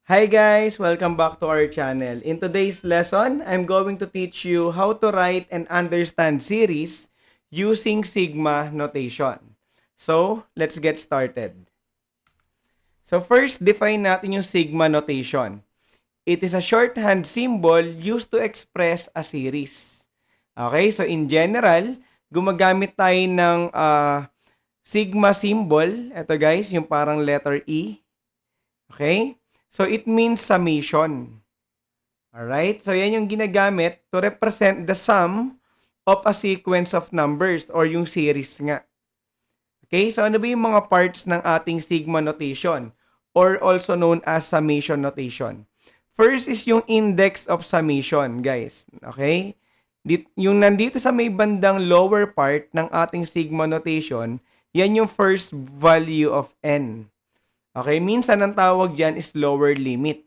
Hi guys! Welcome back to our channel. In today's lesson, I'm going to teach you how to write and understand series using Sigma notation. So, let's get started. So first, define natin yung Sigma notation. It is a shorthand symbol used to express a series. Okay, so in general, gumagamit tayo ng Sigma symbol. Ito guys, yung parang letter E. Okay? So it means summation. Alright? So yan yung ginagamit to represent the sum of a sequence of numbers or yung series nga. Okay? So ano ba yung mga parts ng ating sigma notation or also known as summation notation? First is yung index of summation, guys. Okay? Yung nandito sa may bandang lower part ng ating sigma notation, yan yung first value of n. Okay? Minsan ang tawag dyan is lower limit.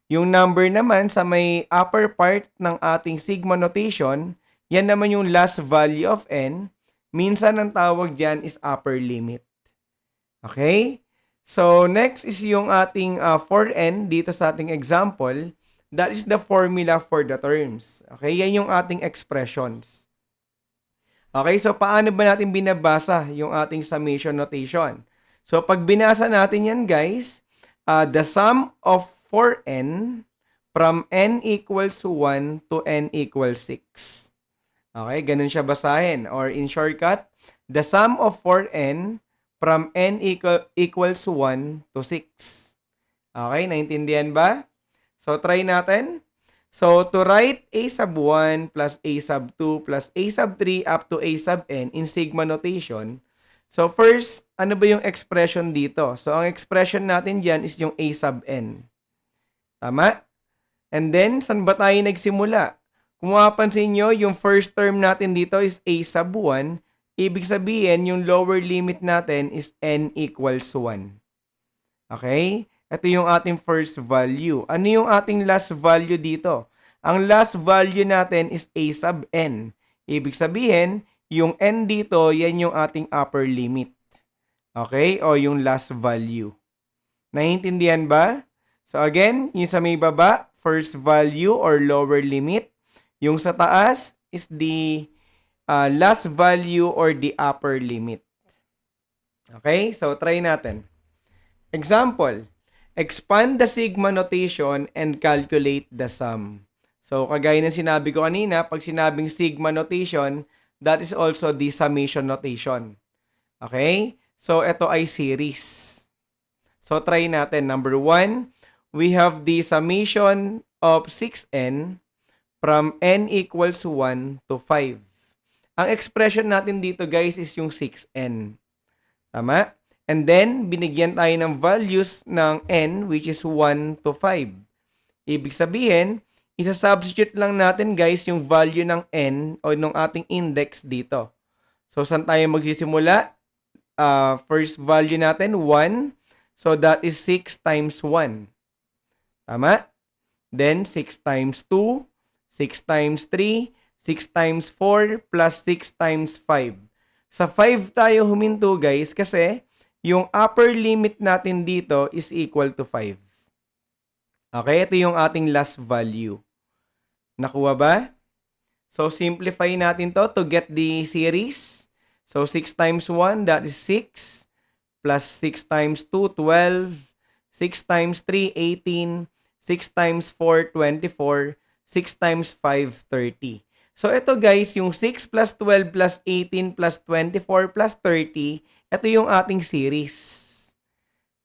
Yung number naman sa may upper part ng ating sigma notation, yan naman yung last value of n. Minsan ang tawag dyan is upper limit. Okay? So, next is yung ating for n dito sa ating example. That is the formula for the terms. Okay? Yan yung ating expressions. Okay? So, paano ba natin binabasa yung ating summation notation? So, pag binasa natin yan, guys, the sum of 4n from n equals 1 to n equals 6. Okay, ganun siya basahin. Or in shortcut, the sum of 4n from n equals 1 to 6. Okay, naintindihan ba? So, try natin. So, to write a sub 1 plus a sub 2 plus a sub 3 up to a sub n in sigma notation, so first, ano ba yung expression dito? So, ang expression natin dyan is yung a sub n. Tama? And then, saan ba tayo nagsimula? Kung mapapansin nyo, yung first term natin dito is a sub 1. Ibig sabihin, yung lower limit natin is n equals 1. Okay? Ito yung ating first value. Ano yung ating last value dito? Ang last value natin is a sub n. Ibig sabihin, yung n dito, yan yung ating upper limit. Okay? O yung last value. Naiintindihan ba? So again, yung sa may baba, first value or lower limit. Yung sa taas is the last value or the upper limit. Okay? So try natin. Example, expand the sigma notation and calculate the sum. So kagaya ng sinabi ko kanina, pag sinabing sigma notation, that is also the summation notation. Okay? So ito ay series. So try natin. Number 1, we have the summation of 6n from n equals 1 to 5. Ang expression natin dito guys is yung 6n. Tama? And then, binigyan tayo ng values ng n which is 1 to 5. Ibig sabihin, isa-substitute lang natin guys yung value ng n o ng ating index dito. So, saan tayo magsisimula? First value natin, 1. So, that is 6 times 1. Tama? Then, 6 times 2, 6 times 3, 6 times 4, plus 6 times 5. Sa 5 tayo huminto guys kasi yung upper limit natin dito is equal to 5. Okay, ito yung ating last value. Nakuha ba? So, simplify natin to get the series. So, 6 times 1, that is 6. Plus 6 times 2, 12. 6 times 3, 18. 6 times 4, 24. 6 times 5, 30. So, ito guys, yung 6 plus 12 plus 18 plus 24 plus 30, ito yung ating series.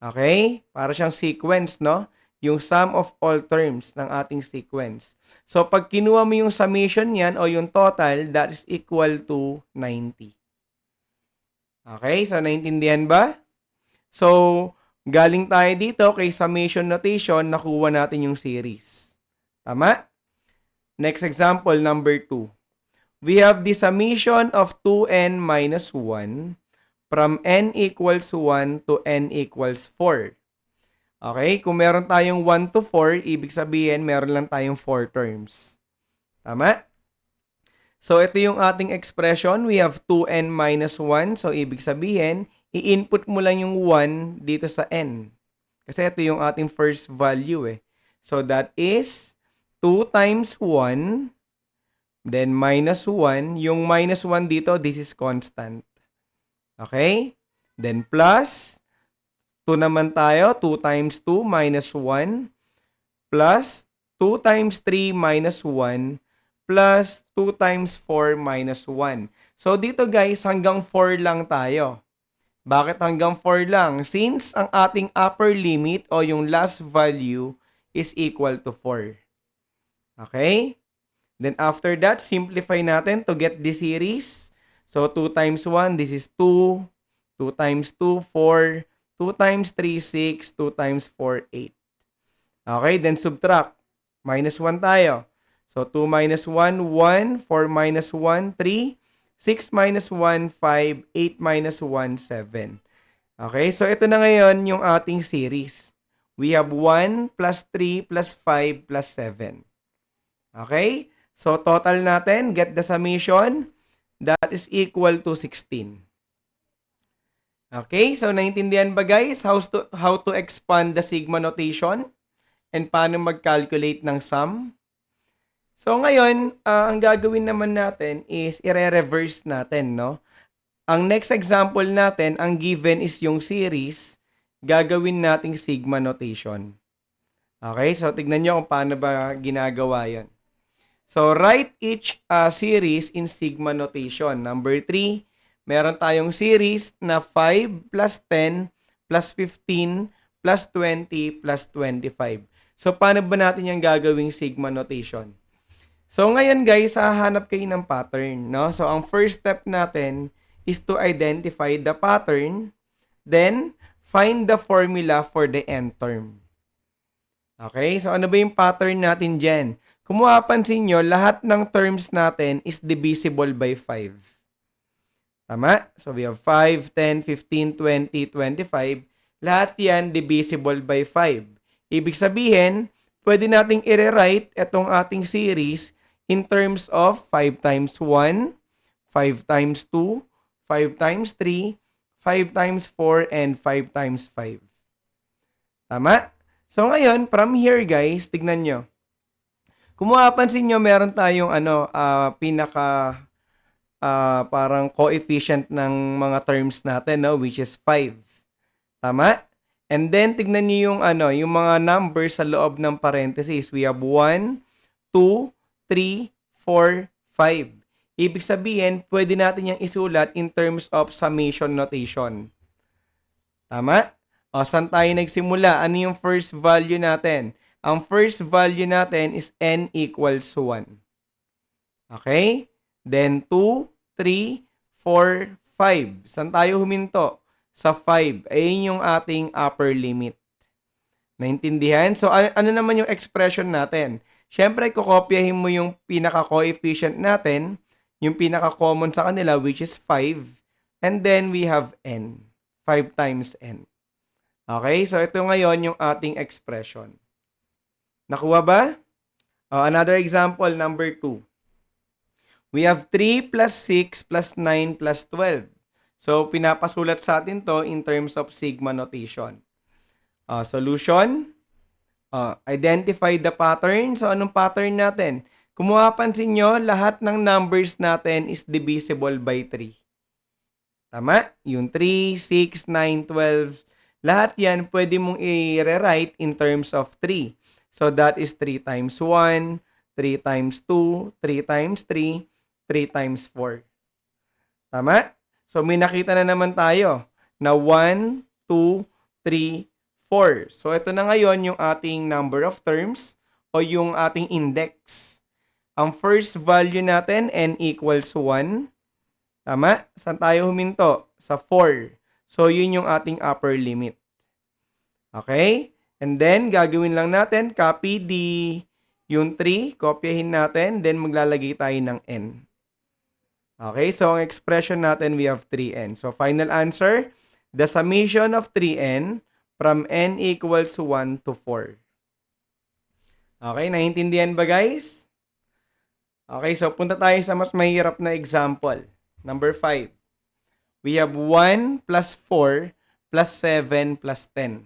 Okay? Para siyang sequence, no? Yung sum of all terms ng ating sequence. So, pag kinuha mo yung summation niyan o yung total, that is equal to 90. Okay? So, naintindihan ba? So, galing tayo dito kay summation notation, nakuha natin yung series. Tama? Next example, number 2. We have the summation of 2n minus 1 from n equals 1 to n equals 4. Okay? Kung meron tayong 1 to 4, ibig sabihin meron lang tayong 4 terms. Tama? So, ito yung ating expression. We have 2n minus 1. So, ibig sabihin, i-input mo lang yung 1 dito sa n. Kasi ito yung ating first value eh. So that is 2 times 1, then minus 1. Yung minus 1 dito, this is constant. Okay? Then plus 2 naman tayo. 2 times 2 minus 1 plus 2 times 3 minus 1 plus 2 times 4 minus 1. So dito guys, hanggang 4 lang tayo. Bakit hanggang 4 lang? Since ang ating upper limit o yung last value is equal to 4. Okay? Then after that, simplify natin to get this series. So 2 times 1, this is 2. 2 times 2, 4. 2 times 3, 6. 2 times 4, 8. Okay, then subtract. Minus 1 tayo. So 2 minus 1, 1. 4 minus 1, 3. 6 minus 1, 5. 8 minus 1, 7. Okay, so ito na ngayon yung ating series. We have 1 plus 3 plus 5 plus 7. Okay, so total natin, get the summation, that is equal to 16. Okay, so naintindihan ba guys how to expand the sigma notation and paano mag-calculate ng sum? So ngayon, ang gagawin naman natin is i-reverse natin, no? Ang next example natin, ang given is yung series, gagawin nating sigma notation. Okay, so tignan nyo kung paano ba ginagawa yan. So write each series in sigma notation. Number 3, meron tayong series na 5 plus 10 plus 15 plus 20 plus 25. So paano ba natin yung gagawing sigma notation? So ngayon guys, hahanap kayo ng pattern, no? So ang first step natin is to identify the pattern, then find the formula for the nth term. Okay, so ano ba yung pattern natin dyan? Kung mapapansin nyo, lahat ng terms natin is divisible by 5. Tama? So we have 5, 10, 15, 20, 25. Lahat yan divisible by 5. Ibig sabihin, pwede nating i-rewrite itong ating series in terms of 5 times 1, 5 times 2, 5 times 3, 5 times 4, and 5 times 5. Tama? So ngayon, from here guys, tignan nyo. Kung mapapansin nyo, meron tayong parang coefficient ng mga terms natin, no, which is 5. Tama? And then tignan niyo yung mga numbers sa loob ng parentheses. We have 1, 2, 3, 4, 5. Ibig sabihin, pwede natin yung isulat in terms of summation notation. Tama? O, saan tayo nagsimula? Ano yung first value natin? Ang first value natin is n equals 1. Okay? Then 2, 3, 4, 5. Saan tayo huminto? Sa 5. Ayun yung ating upper limit. Naintindihan? So, ano naman yung expression natin? Siyempre, kukopyahin mo yung pinaka-coefficient natin, yung pinaka-common sa kanila, which is 5. And then, we have n. 5 times n. Okay? So, ito ngayon yung ating expression. Nakuha ba? Another example, number 2. We have 3 plus 6 plus 9 plus 12. So, pinapasulat sa atin to in terms of sigma notation. Solution. Identify the pattern. So, anong pattern natin? Kung mapapansin nyo, lahat ng numbers natin is divisible by 3. Tama? Yung 3, 6, 9, 12. Lahat yan pwede mong i-rewrite in terms of 3. So, that is 3 times 1, 3 times 2, 3 times 3, 3 times 4. Tama? So, may nakita na naman tayo na 1, 2, 3, 4. So, ito na ngayon yung ating number of terms o yung ating index. Ang first value natin, n equals 1. Tama? Saan tayo huminto? Sa 4. So, yun yung ating upper limit. Okay? And then, gagawin lang natin, copy yung 3, kopyahin natin, then maglalagay tayo ng n. Okay? So, ang expression natin, we have 3n. So, final answer, the summation of 3n from n equals 1 to 4. Okay? Naiintindihan ba, guys? Okay, so punta tayo sa mas mahirap na example. Number 5. We have 1 plus 4 plus 7 plus 10.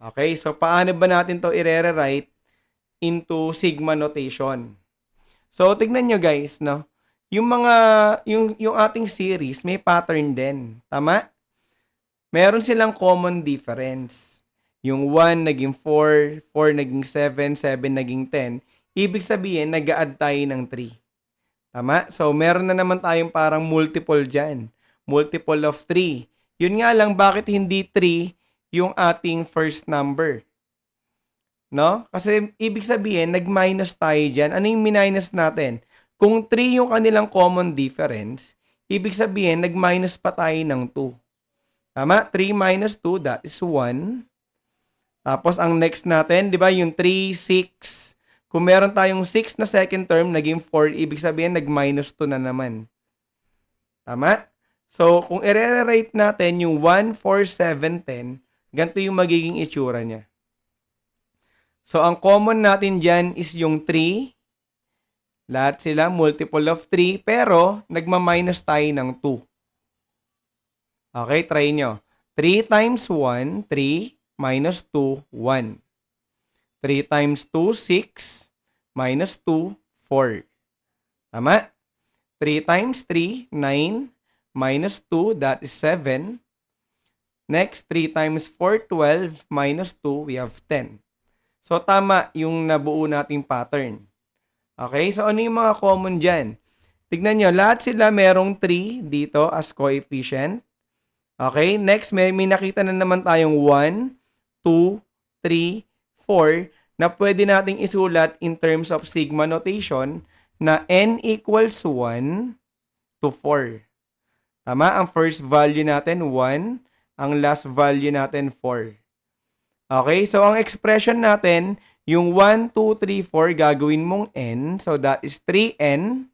Okay, so paano ba natin to i-rewrite into sigma notation? So tignan nyo guys, no? Yung mga yung ating series may pattern din, tama? Meron silang common difference. Yung 1 naging 4, 4 naging 7, 7 naging 10. Ibig sabihin, nag-a-add tayo ng 3. Tama? So, meron na naman tayong parang multiple dyan. Multiple of 3. Yun nga lang, bakit hindi 3 yung ating first number? No? Kasi, ibig sabihin, nag-minus tayo dyan. Ano yung minus natin? Kung 3 yung kanilang common difference, ibig sabihin, nag-minus pa tayo ng 2. Tama? 3 minus 2, that is 1. Tapos, ang next natin, di ba, yung 3, 6. Kung meron tayong 6 na second term, naging 4, ibig sabihin, nag-minus 2 na naman. Tama? So, kung i-rewrite natin yung 1, 4, 7, 10, ganito yung magiging itsura niya. So, ang common natin dyan is yung 3. Lahat sila, multiple of 3, pero nagma-minus tayo ng 2. Okay, try nyo. 3 times 1, 3, minus 2, 1. 3 times 2, 6, minus 2, 4. Tama? 3 times 3, 9, minus 2, that is 7. Next, 3 times 4, 12, minus 2, we have 10. So, tama yung nabuo nating pattern. Okay, so ano yung mga common dyan? Tignan nyo, lahat sila merong 3 dito as coefficient. Okay, next may nakita na naman tayong 1, 2, 3, 4 na pwede nating isulat in terms of sigma notation na n equals 1 to 4. Tama? Ang first value natin 1, ang last value natin 4. Okay, so ang expression natin, yung 1, 2, 3, 4 gagawin mong n, so that is 3n,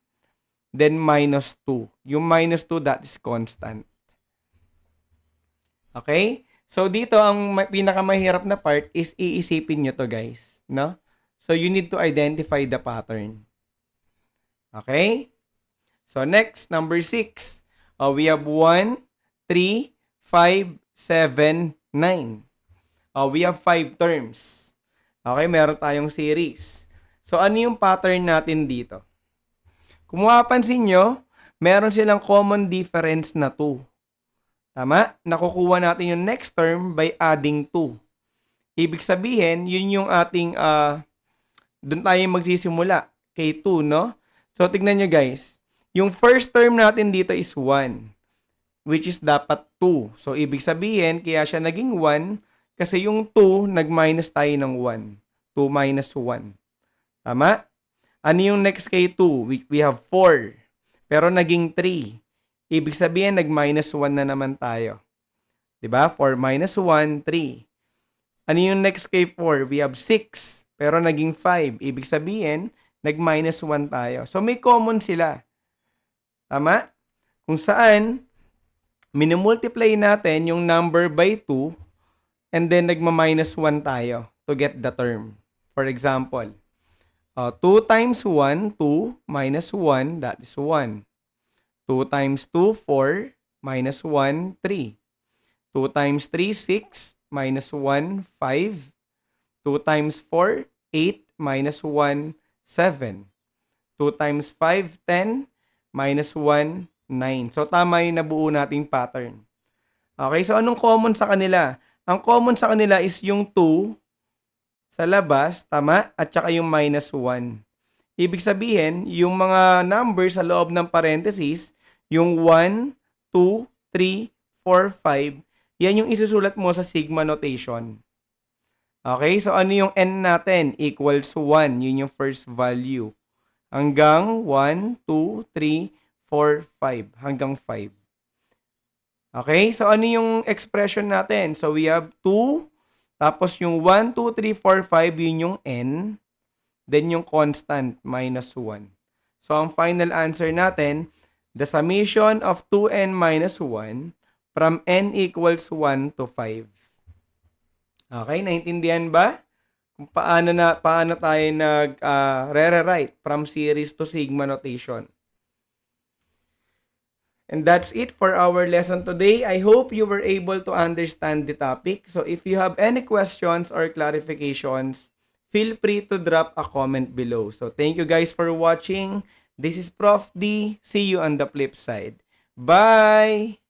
then minus 2. Yung minus 2, that is constant. Okay? So, dito, ang pinakamahirap na part is iisipin nyo to, guys. No? So, you need to identify the pattern. Okay? So, next, number 6. We have 1, 3, 5, 7, 9. We have 5 terms. Okay? Meron tayong series. So, ano yung pattern natin dito? Kung mapapansin nyo, meron silang common difference na 2. Tama? Nakukuha natin yung next term by adding 2. Ibig sabihin, yun yung ating, doon tayo magsisimula. Kay 2, no? So, tignan nyo guys. Yung first term natin dito is 1. Which is dapat 2. So, ibig sabihin, kaya siya naging 1, kasi yung 2, nag-minus tayo ng 1. 2 minus 1. Tama? Ano yung next kay 2? We have 4. Pero naging 3. Ibig sabihin, nag-minus 1 na naman tayo. Diba? 4 minus 1, 3. Ano yung next kay 4? We have 6. Pero naging 5. Ibig sabihin, nag-minus 1 tayo. So, may common sila. Tama? Kung saan, minimultiply natin yung number by 2 and then nagma-minus 1 tayo to get the term. For example, 2 times 1, 2 minus 1, that is 1. 2 times 2, 4, minus 1, 3. 2 times 3, 6, minus 1, 5. 2 times 4, 8, minus 1, 7. 2 times 5, 10, minus 1, 9. So, tama yung nabuo nating pattern. Okay, so anong common sa kanila? Ang common sa kanila is yung 2 sa labas, tama? At saka yung minus 1. Ibig sabihin, yung mga numbers sa loob ng parentheses, yung 1, 2, 3, 4, 5, yan yung isusulat mo sa sigma notation. Okay, so ano yung n natin? Equals 1, yun yung first value. Hanggang 1, 2, 3, 4, 5. Hanggang 5. Okay, so ano yung expression natin? So we have 2, tapos yung 1, 2, 3, 4, 5, yun yung n. Then yung constant, minus 1. So ang final answer natin, the summation of 2n minus 1 from n equals 1 to 5. Okay, naintindihan ba? Kung paano tayo nag-rewrite from series to sigma notation. And that's it for our lesson today. I hope you were able to understand the topic. So if you have any questions or clarifications, feel free to drop a comment below. So thank you guys for watching. This is Prof. D. See you on the flip side. Bye!